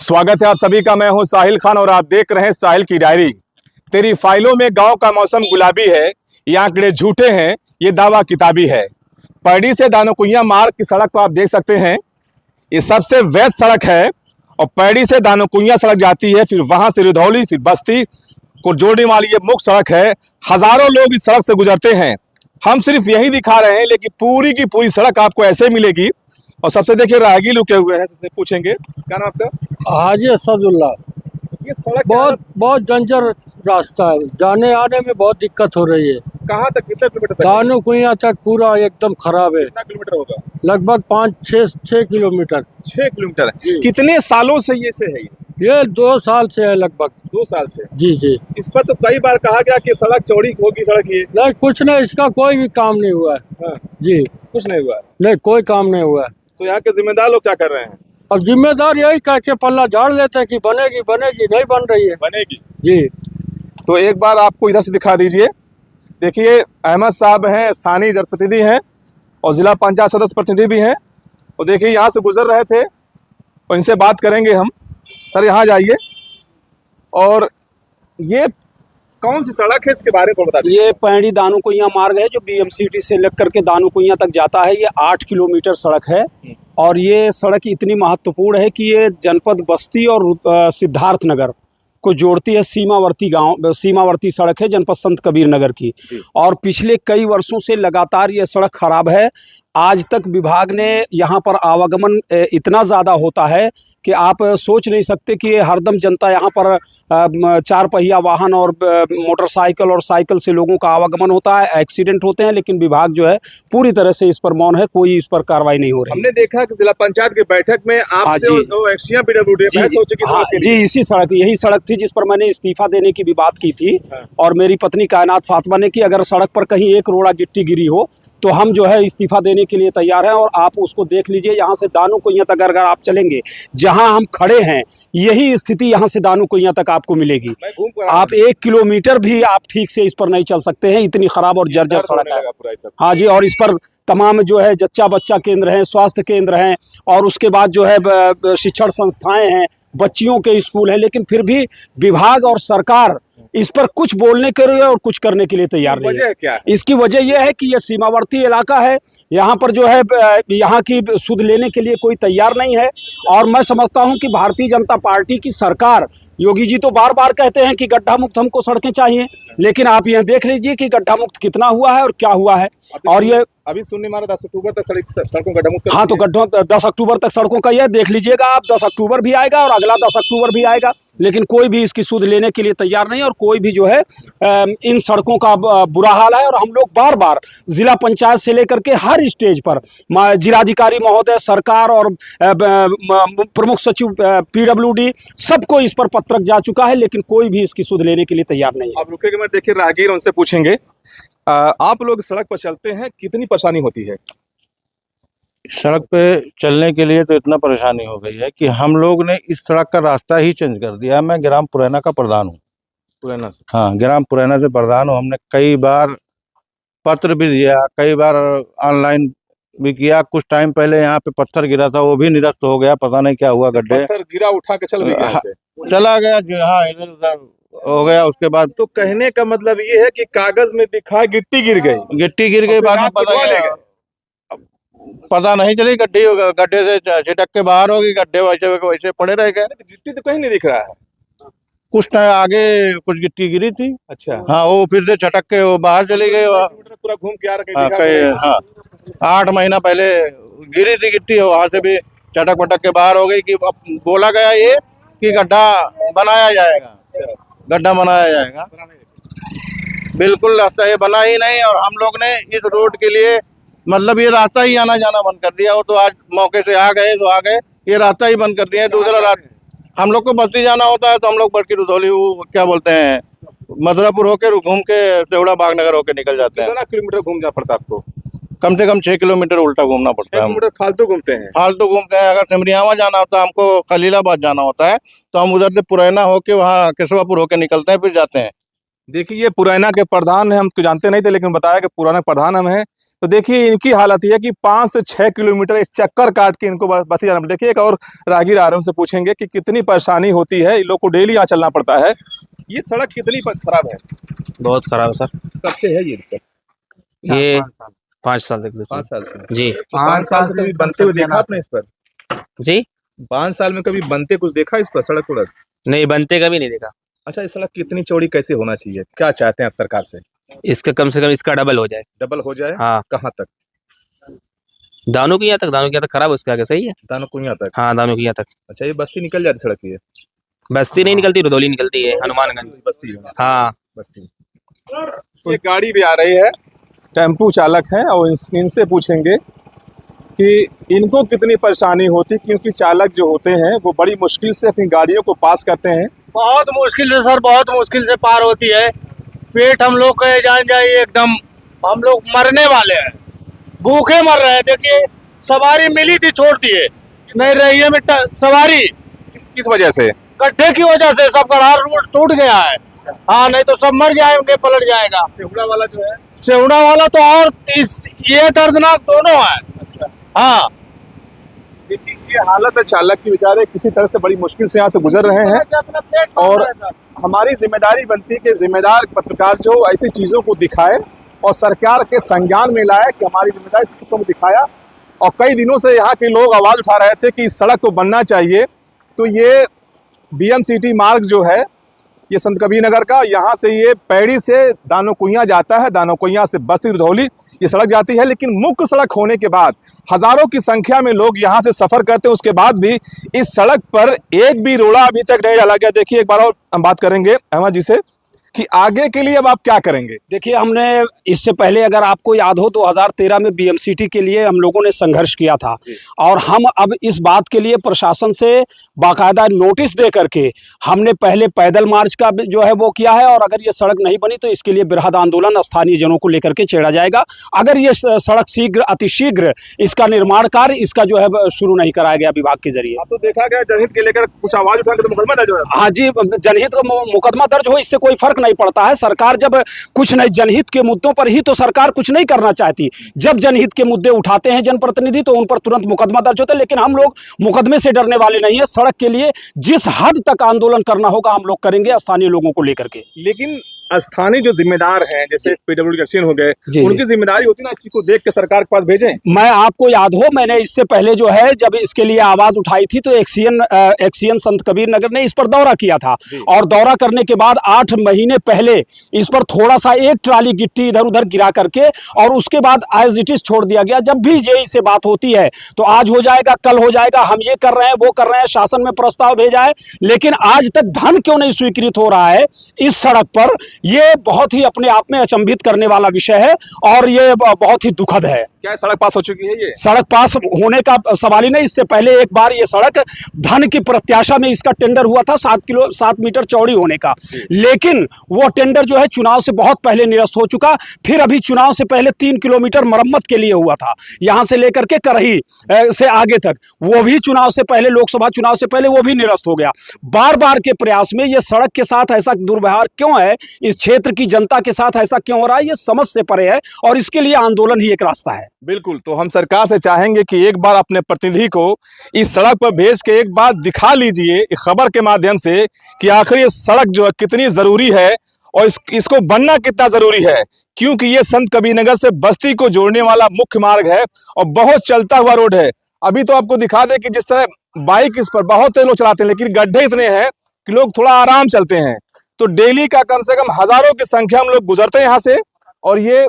स्वागत है आप सभी का। मैं हूं साहिल खान और आप देख रहे हैं साहिल की डायरी। तेरी फाइलों में गांव का मौसम गुलाबी है, ये आंकड़े झूठे हैं, ये दावा किताबी है। पैड़ी से दानुकुइया मार्ग की सड़क को आप देख सकते हैं, ये सबसे वैध सड़क है और पैड़ी से दानुकुइया सड़क जाती है, फिर वहां से रुधौली, फिर बस्ती को जोड़ने वाली ये मुख्य सड़क है। हजारों लोग इस सड़क से गुजरते हैं। हम सिर्फ यही दिखा रहे हैं, लेकिन पूरी की पूरी सड़क आपको ऐसे मिलेगी। और सबसे देखिए राहगीर रुके हुए हैं, सबसे पूछेंगे क्या नाम आपका? हाजी असदुल्ला। ये सड़क बहुत जंजर रास्ता है, जाने आने में बहुत दिक्कत हो रही है। कहाँ तक, कितने किलोमीटर तक? दानुकुइया तक पूरा एकदम खराब है। कितना किलोमीटर होगा? लगभग 5-6 किलोमीटर। 6 किलोमीटर है। कितने सालों से ये से है? ये 2 साल से है लगभग। 2 साल से? जी जी। इस पर तो कई बार कहा गया कि सड़क चौड़ी होगी, सड़क ये नहीं, कुछ नहीं, इसका कोई भी काम नहीं हुआ है। हाँ, जी, कुछ नहीं हुआ। नहीं, कोई काम नहीं हुआ है। तो यहाँ के जिम्मेदार लोग क्या कर रहे हैं? अब जिम्मेदार यही कह के पल्ला झाड़ लेते हैं कि बनेगी बनेगी, नहीं बन रही है। बनेगी जी। तो एक बार आपको इधर से दिखा दीजिए। देखिए अहमद साहब हैं, स्थानीय जनप्रतिनिधि हैं और जिला पंचायत सदस्य प्रतिनिधि भी हैं। और देखिए यहाँ से गुजर रहे थे और इनसे बात करेंगे हम। सर यहाँ जाइए। और ये कौन सी सड़क है, इसके बारे में बता दीजिए। ये पैड़ी दानुकुइया मार्ग है जो बीएमसीटी से लग करके दानुकुइया तक जाता है। ये 8 किलोमीटर सड़क है और ये सड़क इतनी महत्वपूर्ण है कि ये जनपद बस्ती और सिद्धार्थनगर को जोड़ती है। सीमावर्ती सड़क है जनपद संत कबीर नगर की। और पिछले कई वर्षों से लगातार ये सड़क खराब है। आज तक विभाग ने यहाँ पर आवागमन इतना ज़्यादा होता है कि आप सोच नहीं सकते कि हरदम जनता यहाँ पर 4 पहिया वाहन और मोटरसाइकिल और साइकिल से लोगों का आवागमन होता है, एक्सीडेंट होते हैं, लेकिन विभाग जो है पूरी तरह से इस पर मौन है, कोई इस पर कार्रवाई नहीं हो रही। हमने देखा कि जिला पंचायत की बैठक में आपसे जी, इसी सड़क, यही सड़क थी जिस पर मैंने इस्तीफा देने की भी बात की थी। और मेरी पत्नी कायनात फातिमा ने कि अगर सड़क पर कहीं एक रोड़ा गिट्टी गिरी हो तो हम जो है इस्तीफा देने के लिए तैयार हैं। और आप उसको देख लीजिए, यहाँ से दानुकुइया तक अगर आप चलेंगे, जहाँ हम खड़े हैं यही स्थिति यहाँ से दानुकुइया तक आपको मिलेगी। आप 1 किलोमीटर भी आप ठीक से इस पर नहीं चल सकते हैं, इतनी खराब और जर्जर सड़क है। हाँ जी, और इस पर तमाम जो है जच्चा बच्चा केंद्र हैं, स्वास्थ्य केंद्र हैं और उसके बाद जो है शिक्षण संस्थाएं हैं, बच्चियों के स्कूल हैं, लेकिन फिर भी विभाग और सरकार इस पर कुछ बोलने के लिए और कुछ करने के लिए तैयार नहीं है। क्या? इसकी वजह यह है कि यह सीमावर्ती इलाका है। यहाँ पर जो है यहाँ की सुध लेने के लिए कोई तैयार नहीं है। और मैं समझता हूँ कि भारतीय जनता पार्टी की सरकार, योगी जी तो बार बार कहते हैं कि गड्ढा मुक्त हमको सड़कें चाहिए, लेकिन आप यह देख लीजिए कि गड्ढा मुक्त कितना हुआ है और क्या हुआ है। और ये अभी सुनने मारा 10 अक्टूबर तक सड़कों का गड्ढा मुक्त। हाँ, तो गड्ढों 10 अक्टूबर तक सड़कों का यह देख लीजिएगा आप, 10 अक्टूबर भी आएगा और अगला 10 अक्टूबर भी आएगा, लेकिन कोई भी इसकी सुध लेने के लिए तैयार नहीं। और कोई भी जो है इन सड़कों का बुरा हाल है। और हम लोग बार बार जिला पंचायत से लेकर के हर स्टेज पर जिलाधिकारी महोदय, सरकार और प्रमुख सचिव PWD सबको इस पर पत्रक जा चुका है, लेकिन कोई भी इसकी सुध लेने के लिए तैयार नहीं है। आप रुकेंगे, मैं देखिए राहगीर, उनसे पूछेंगे। आप लोग सड़क पर चलते हैं, कितनी परेशानी होती है? सड़क पे चलने के लिए तो इतना परेशानी हो गई है कि हम लोग ने इस सड़क का रास्ता ही चेंज कर दिया। मैं ग्राम पुरैना का प्रधान हूँ। पुरैना से? हाँ, ग्राम पुरैना से प्रधान हूँ। हमने कई बार पत्र भी दिया, कई बार ऑनलाइन भी किया। कुछ टाइम पहले यहाँ पे पत्थर गिरा था, वो भी निरस्त हो गया, पता नहीं क्या हुआ। गड्ढे पत्थर गिरा, उठा के चला गया जो, हाँ, इधर उधर हो गया। उसके बाद तो कहने का मतलब ये है कि कागज में दिखा गिट्टी गिर गई, बाद में पता नहीं चली। गड्ढे से छिटक के बाहर होगी, गड्ढे वैसे वैसे पड़े रह गए। गिट्टी तो कहीं नहीं दिख रहा है। कुछ टाइम आगे कुछ गिट्टी गिरी थी। अच्छा। हाँ, वो फिर से छटक के वो बाहर चली गई। पूरा घूम के आ रहा। हाँ, 8 महीना पहले गिरी थी गिट्टी, वहां से भी चटक पटक के बाहर हो गई। कि बोला गया ये कि गड्ढा बनाया जाएगा, गड्ढा बनाया जाएगा। बिल्कुल रास्ता ये बना ही नहीं। और हम लोग ने इस रोड के लिए मतलब ये रास्ता ही आना जाना बंद कर दिया। वो तो आज मौके से आ गए तो आ गए, ये रास्ता ही बंद कर दिया। दूसरा रास्ता हम लोग को बस्ती जाना होता है तो हम लोग बड़की रुधौली, क्या बोलते हैं, मधुरापुर होकर घूम के सेवड़ा बागनगर होकर निकल जाते हैं। कितना किलोमीटर घूमना पड़ता है आपको? कम से कम 6 किलोमीटर उल्टा घूमना पड़ता है। फालतू घूमते हैं? फालतू घूमते हैं। अगर सिमरियावा जाना होता है, हमको खलीलाबाद जाना होता है, तो हम उधर से पुरैना होके वहाँ केशवापुर होके निकलते हैं, फिर जाते हैं। देखिए ये पुरैना के प्रधान है, हम तो जानते नहीं थे, लेकिन बताया कि पुराना प्रधान हम हैं। तो देखिए इनकी हालत ये है कि 5 से 6 किलोमीटर एक चक्कर काट के इनको बस्ती जाना पड़ता है। देखिए एक और राहगीर आ रहे हैं, उनसे पूछेंगे कि कितनी परेशानी होती है, इन लोग को डेली यहाँ चलना पड़ता है। ये सड़क कितनी खराब है? बहुत खराब है सर। कब से है ये दिक्कत? ये 5 साल तक 5 साल से जी। तो 5 साल से कभी बनते हुए देखा आपने इस पर? जी 5 साल में कभी बनते कुछ देखा इस पर सड़क उड़क? नहीं, बनते कभी नहीं देखा। अच्छा, ये सड़क कितनी चौड़ी कैसे होना चाहिए, क्या चाहते हैं आप सरकार से? इसका कम से कम इसका डबल हो जाए। डबल हो जाए? हाँ, कहाँ तक? दानों की यहाँ तक, दानों की यहाँ तक खराब है, उसका आगे सही है। दानो कुइया तक? हाँ, दानों की यहाँ तक। अच्छा, ये बस्ती निकल जाती सड़क ये? बस्ती नहीं निकलती, रुदौली निकलती है, हनुमानगंज बस्ती है। हाँ बस्ती। तो एक गाड़ी भी आ रही है, टेम्पू चालक है, और इनसे पूछेंगे कि इनको कितनी परेशानी होती, क्योंकि चालक जो होते हैं वो बड़ी मुश्किल से अपनी गाड़ियों को पास करते हैं। बहुत मुश्किल से सर, बहुत मुश्किल से पार होती है। पेट हम लोग कहे जान जाए एकदम, हम लोग मरने वाले हैं, भूखे मर रहे हैं। देखिए सवारी मिली थी, छोड़ दिए, नहीं रही है मिट्टा सवारी। किस वजह से? गड्ढे की वजह से सब गढ़ा रोड टूट गया है। हाँ, नहीं तो सब मर जाएंगे, पलट जाएगा। सेहुड़ा वाला जो है, सेवड़ा वाला तो और ये दर्दनाक दोनों है। अच्छा हाँ, ये हालत है चालक की, बेचारे किसी तरह से बड़ी मुश्किल से यहाँ से गुजर रहे हैं। और हमारी जिम्मेदारी बनती है कि जिम्मेदार पत्रकार जो ऐसी चीज़ों को दिखाए और सरकार के संज्ञान में लाए कि हमारी जिम्मेदारी चीज़ों को दिखाया। और कई दिनों से यहाँ के लोग आवाज़ उठा रहे थे कि इस सड़क को बनना चाहिए। तो ये BM-CT मार्ग जो है, ये संत कबीर नगर का, यहाँ से ये पैड़ी से दानो कुइया जाता है, दानो कुइया से बस्ती रुधौली ये सड़क जाती है। लेकिन मुख्य सड़क होने के बाद हज़ारों की संख्या में लोग यहाँ से सफ़र करते हैं, उसके बाद भी इस सड़क पर एक भी रोड़ा अभी तक नहीं डाला गया। देखिए एक बार और हम बात करेंगे अहमद जी से कि आगे के लिए अब आप क्या करेंगे? देखिए, हमने इससे पहले अगर आपको याद हो 2013 में BM-CT के लिए हम लोगों ने संघर्ष किया था, और हम अब इस बात के लिए प्रशासन से बाकायदा नोटिस दे करके हमने पहले पैदल मार्च का जो है वो किया है। और अगर ये सड़क नहीं बनी तो इसके लिए बृहद आंदोलन स्थानीय जनों को लेकर के छेड़ा जाएगा, अगर ये सड़क अतिशीघ्र इसका निर्माण कार्य इसका जो है शुरू नहीं कराया गया विभाग के जरिए। अब तो देखा गया जनहित के लेकर कुछ आवाज़ उठा के मुकदमा दर्ज है। हाँ जी, जनहित का मुकदमा दर्ज हो, इससे कोई फर्क नहीं पड़ता है। सरकार जब कुछ नहीं, जनहित के मुद्दों पर ही तो सरकार कुछ नहीं करना चाहती। जब जनहित के मुद्दे उठाते हैं जनप्रतिनिधि तो उन पर तुरंत मुकदमा दर्ज होता है। लेकिन हम लोग मुकदमे से डरने वाले नहीं है। सड़क के लिए जिस हद तक आंदोलन करना होगा हम लोग करेंगे, स्थानीय लोगों को लेकर के। लेकिन स्थानीय जो जिम्मेदार हैं, जैसे PWD एक्शन हो गए, उनकी जिम्मेदारी होती है ना, इस चीज को देख के सरकार के पास भेजें। मैं आपको याद हो, मैंने इससे पहले जो है जब इसके लिए आवाज उठाई थी तो एक्सियन संत कबीर नगर ने इस पर दौरा किया था। और दौरा करने के बाद 8 महीने पहले इस पर थोड़ा सा एक ट्राली गिट्टी इधर उधर गिरा करके और उसके बाद एज इट इज छोड़ दिया गया। जब भी जेई से बात होती है तो आज हो जाएगा, कल हो जाएगा, हम ये कर रहे हैं, वो कर रहे हैं, शासन में प्रस्ताव भेजा है, लेकिन आज तक धन क्यों नहीं स्वीकृत हो रहा है इस सड़क पर? ये बहुत ही अपने आप में अचंभित करने वाला विषय है और ये बहुत ही दुखद है। क्या सड़क पास हो चुकी है? ये सड़क पास होने का सवाल ही नहीं। इससे पहले एक बार ये सड़क धन की प्रत्याशा में इसका टेंडर हुआ था 7 मीटर चौड़ी होने का, लेकिन वो टेंडर जो है चुनाव से बहुत पहले निरस्त हो चुका। फिर अभी चुनाव से पहले 3 किलोमीटर मरम्मत के लिए हुआ था, यहां से लेकर के करही से आगे तक, वो भी चुनाव से पहले, लोकसभा चुनाव से पहले वो भी निरस्त हो गया। बार बार के प्रयास में ये सड़क के साथ ऐसा दुर्व्यवहार क्यों है, इस क्षेत्र की जनता के साथ ऐसा क्यों हो रहा है, ये समझ से परे है और इसके लिए आंदोलन ही एक रास्ता है। बिल्कुल, तो हम सरकार से चाहेंगे कि एक बार अपने प्रतिनिधि को इस सड़क पर भेज के एक बार दिखा लीजिए इस खबर के माध्यम से कि आखिर ये सड़क जो है कितनी ज़रूरी है और इसको बनना कितना ज़रूरी है, क्योंकि ये संत कबीर नगर से बस्ती को जोड़ने वाला मुख्य मार्ग है और बहुत चलता हुआ रोड है। अभी तो आपको दिखा दें कि जिस तरह बाइक इस पर बहुत तेज लोग चलाते हैं, लेकिन गड्ढे इतने हैं कि लोग थोड़ा आराम चलते हैं। तो डेली का कम से कम हज़ारों की संख्या में लोग गुजरते हैं यहाँ से, और ये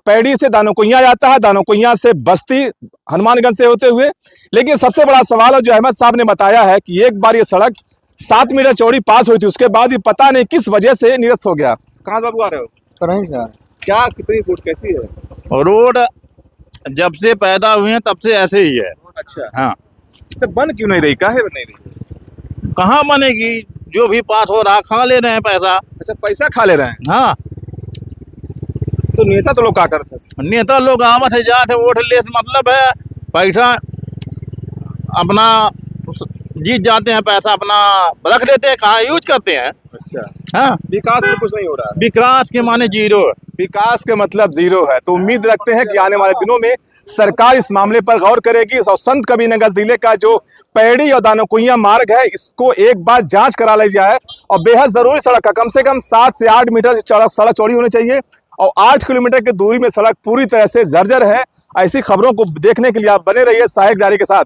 पैड़ी से दानो कुइया जाता है, दानो कुइया से बस्ती हनुमानगंज से होते हुए। लेकिन सबसे बड़ा सवाल जो अहमद साहब ने बताया है कि एक बार ये सड़क 7 मीटर चौड़ी पास हुई थी, उसके बाद ये पता नहीं किस वजह से निरस्त हो गया। कहाँ बाबू आ रहे हो? क्या कितनी फुट कैसी है रोड? जब से पैदा हुए हैं तब से ऐसे ही है। अच्छा, हाँ, तो बन क्यों नहीं रही, काहे बन नहीं रही? कहाँ बनेगी? जो भी पास हो रहा खा ले रहे हैं पैसा। अच्छा, पैसा खा ले रहे हैं। हाँ, तो नेता तो लोग क्या करते हैं? नेता लोग आवत है जाते वोट ले, मतलब है पैसा अपना जीत जाते हैं, पैसा अपना रख देते हैं, कहाँ यूज करते हैं। अच्छा, हाँ, विकास में कुछ नहीं हो रहा है। विकास के माने जीरो। विकास के मतलब जीरो है। तो उम्मीद रखते हैं कि आने वाले दिनों में सरकार इस मामले पर गौर करेगी और संत कबीरनगर जिले का जो पैड़ी और दानोकुइया मार्ग है इसको एक बार जांच करा ली जाए और बेहद जरूरी सड़क का कम से कम 7 से 8 मीटर सड़क चौड़ी होनी चाहिए और 8 किलोमीटर की दूरी में सड़क पूरी तरह से जर्जर है। ऐसी खबरों को देखने के लिए आप बने रहिए सहायक डायरी के साथ।